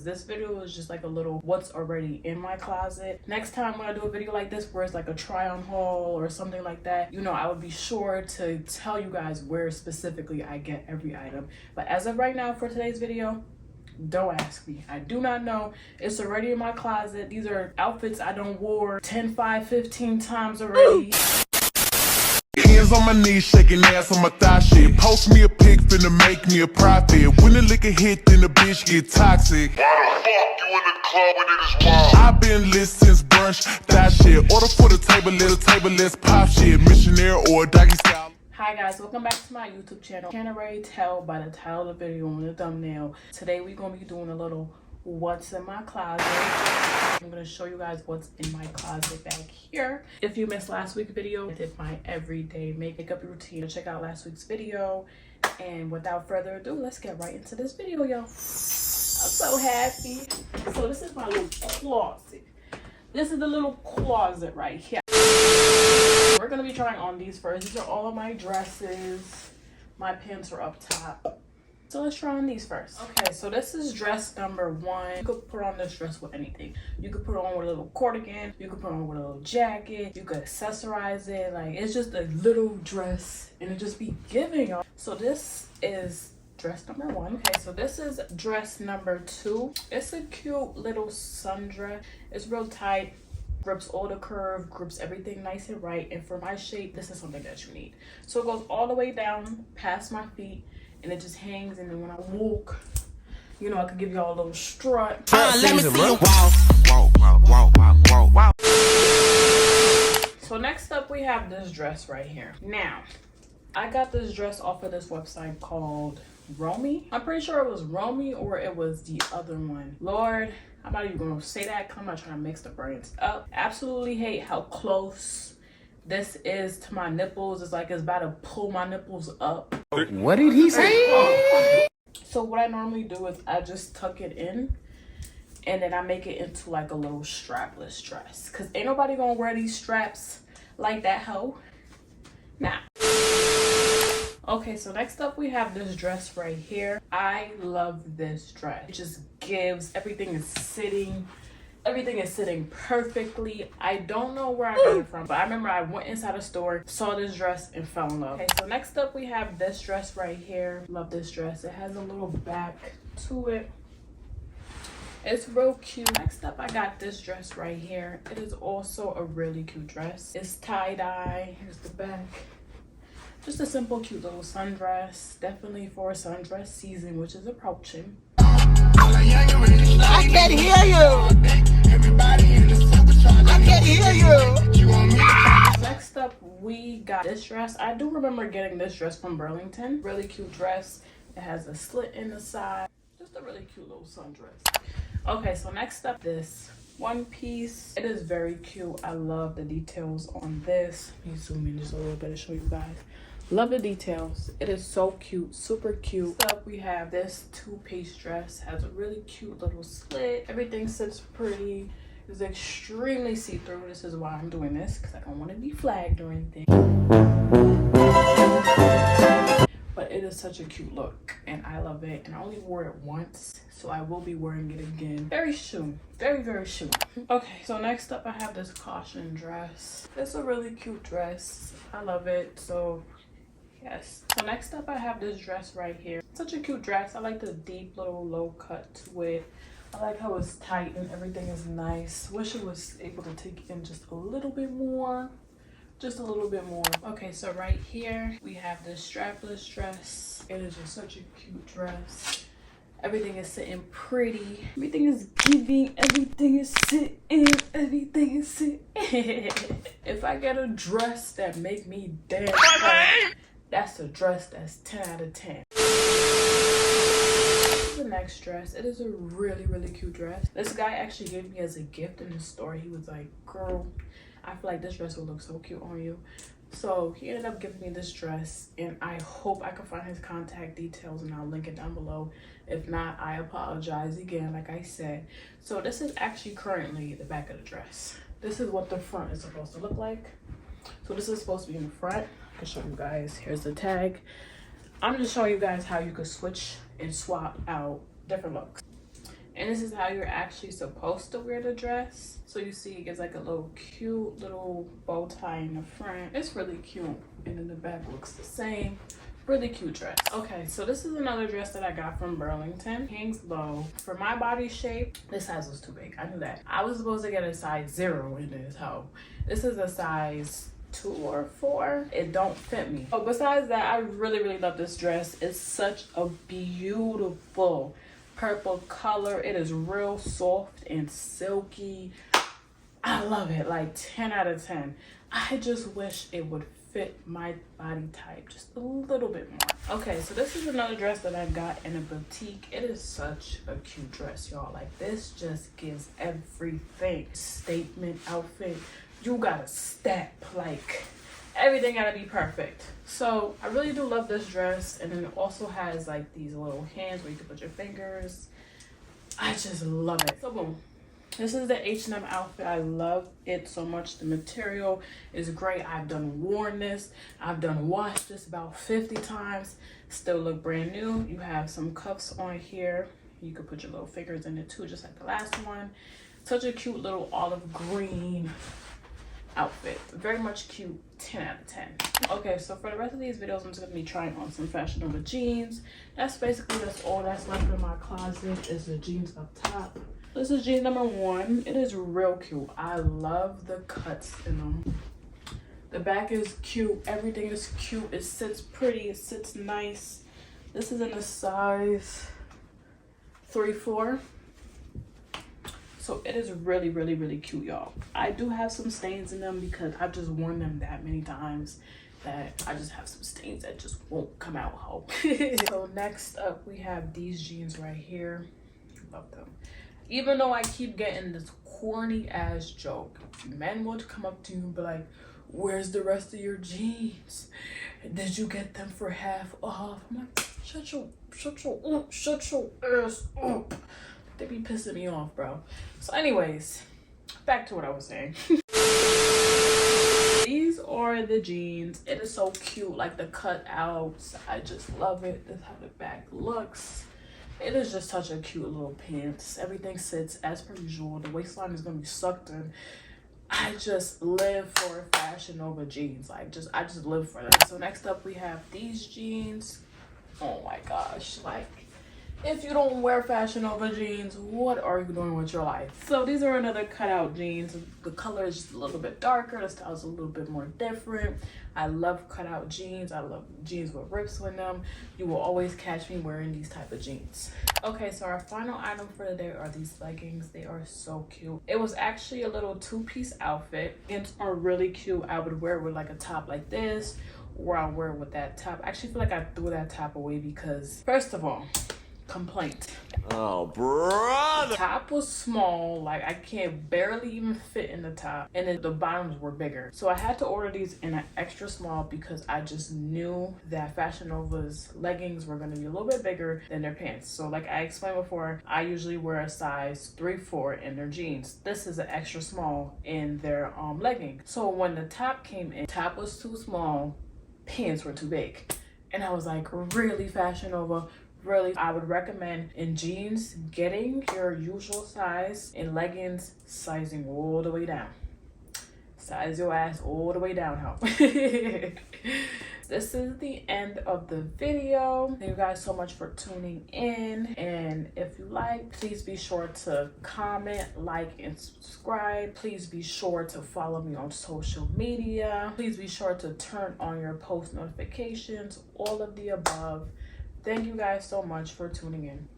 This video is just like a little what's already in my closet. Next time when I do a video like this where it's like a try on haul or something like that, you know, I would be sure to tell you guys where specifically I get every item. But as of right now for today's video, don't ask me. I do not know. It's already in my closet. These are outfits I done wore 10, 5, 15 times already. Hands on my knees, shaking ass on my thigh shit. Post me a pic, finna make me a profit. When the liquor hit, then the bitch get toxic. Why the fuck you in the club when it is wild? I've been lit since brunch, that shit. Order for the table, little table, let's pop shit. Missionary or doggy style. Hi guys, welcome back to my YouTube channel. Can't already tell by the title of the video and the thumbnail. Today we're gonna be doing a little what's in my closet. I'm gonna show you guys what's in my closet back here. If you missed last week's video, I did my everyday makeup routine. Check out last week's video. And without further ado, let's get right into this video, y'all. I'm so happy. So this is my little closet. This is the little closet right here. We're gonna be trying on these first. These are all of my dresses. My pants are up top. So let's try on these first. Okay, so this is dress number 1. You could put on this dress with anything. You could put it on with a little cardigan. You could put it on with a little jacket. You could accessorize it. Like, it's just a little dress and it just be giving, y'all. So this is dress number 1. Okay, so this is dress number 2. It's a cute little sundress. It's real tight. Grips all the curve, grips everything nice and right. And for my shape, this is something that you need. So it goes all the way down past my feet. And it just hangs, and then when I walk, you know, I could give y'all a little strut. Let me see you. Wow. So next up, we have this dress right here. Now, I got this dress off of this website called Romy. I'm pretty sure it was Romy or it was the other one. Lord, I'm not even gonna say that because I'm not trying to mix the brands up. Absolutely hate how close this is to my nipples. It's like it's about to pull my nipples up. What did he say? So what I normally do is I just tuck it in and then I make it into like a little strapless dress. Cause ain't nobody gonna wear these straps like that hoe. Nah. Okay, so next up we have this dress right here. I love this dress. It just gives, everything is sitting perfectly. I don't know where I got it from, but I remember I went inside a store, saw this dress, and fell in love. Okay, so next up we have this dress right here. Love this dress. It has a little back to it. It's real cute. Next up, I got this dress right here. It is also a really cute dress. It's tie-dye. Here's the back. Just a simple, cute little sundress. Definitely for sundress season, which is approaching. I can't hear you. I can't hear you. Next up, we got this dress. I do remember getting this dress from Burlington. Really cute dress. It has a slit in the side. Just a really cute little sundress. Okay, so next up, this one piece. It is very cute. I love the details on this. Let me zoom in just a little bit to show you guys. Love the details. It is so cute, super cute. Next up, we have this two-piece dress. Has a really cute little slit. Everything sits pretty. It's extremely see-through. This is why I'm doing this, because I don't want to be flagged or anything. But it is such a cute look, and I love it. And I only wore it once, so I will be wearing it again very soon. Very, very soon. Okay, so next up, I have this caution dress. It's a really cute dress. I love it. So yes. So next up, I have this dress right here. Such a cute dress. I like the deep little low cut to it. I like how it's tight and everything is nice. Wish it was able to take in just a little bit more. Just a little bit more. Okay, so right here, we have this strapless dress. It is just such a cute dress. Everything is sitting pretty. Everything is giving. Everything is sitting. Everything is sitting. If I get a dress that make me dance, that's a dress that's 10 out of 10. The next dress, it is a really, really cute dress. This guy actually gave me as a gift in the store. He was like, girl, I feel like this dress will look so cute on you. So he ended up giving me this dress, and I hope I can find his contact details and I'll link it down below. If not, I apologize again, like I said. So this is actually currently the back of the dress. This is what the front is supposed to look like. So this is supposed to be in the front. I can show you guys. Here's the tag. I'm just showing you guys how you could switch and swap out different looks. And this is how you're actually supposed to wear the dress. So you see it gets like a little cute little bow tie in the front. It's really cute. And then the back looks the same. Really cute dress. Okay, so this is another dress that I got from Burlington. Hangs low. For my body shape, this size was too big. I knew that. I was supposed to get a size 0 in this hoe. This is a size 2 or 4. It don't fit me. Oh, besides that, I really love this dress. It's such a beautiful purple color. It is real soft and silky. I love it. Like 10 out of 10. I just wish it would fit my body type just a little bit more. Okay, so this is another dress that I got in a boutique. It is such a cute dress, y'all. Like, this just gives everything. Statement outfit. You gotta step, like everything gotta be perfect. So I really do love this dress. And then it also has like these little hands where you can put your fingers. I just love it. So boom, this is the H&M outfit. I love it so much. The material is great. I've done worn this. I've done washed this about 50 times. Still look brand new. You have some cuffs on here. You could put your little fingers in it too, just like the last one. Such a cute little olive green outfit. Very much cute. 10 out of 10. Okay, so for the rest of these videos, I'm just gonna be trying on some Fashion Nova jeans. That's all that's left in my closet is the jeans up top. This is jeans number 1. It is real cute. I love the cuts in them. The back is cute. Everything is cute. It sits pretty. It sits nice. This is in a size 3-4. So it is really cute, y'all. I do have some stains in them because I've just worn them that many times that I just have some stains that just won't come out. So next up, we have these jeans right here. Love them. Even though I keep getting this corny ass joke, men would come up to you and be like, where's the rest of your jeans? Did you get them for half off? I'm like, shut your ass up. They be pissing me off, bro. So anyways, back to what I was saying. These are the jeans. It is so cute, like the cutouts. I just love it. This is how the back looks. It is just such a cute little pants. Everything sits as per usual. The waistline is gonna be sucked in. I just live for Fashion Nova jeans. Like, I just live for them. So next up, we have these jeans. Oh my gosh, like, if you don't wear Fashion Nova jeans, what are you doing with your life? So these are another cutout jeans. The color is just a little bit darker. The style is a little bit more different. I love cutout jeans. I love jeans with rips in them. You will always catch me wearing these type of jeans. Okay, so our final item for the day are these leggings. They are so cute. It was actually a little 2-piece outfit. Leggings are really cute. I would wear it with like a top like this, or I'll wear it with that top. I actually feel like I threw that top away because, first of all, complaint. Oh, brother. The top was small, like I can't barely even fit in the top, and then the bottoms were bigger. So I had to order these in an extra small because I just knew that Fashion Nova's leggings were going to be a little bit bigger than their pants. So like I explained before, I usually wear a size 3-4 in their jeans. This is an extra small in their leggings. So when the top came in, top was too small, pants were too big. And I was like, really, Fashion Nova? Really, I would recommend in jeans getting your usual size, in leggings sizing all the way down. Size your ass all the way down, ho. This is the end of the video. Thank you guys so much for tuning in, and if you like, please be sure to comment, like, and subscribe. Please be sure to follow me on social media. Please be sure to turn on your post notifications, all of the above. Thank you guys so much for tuning in.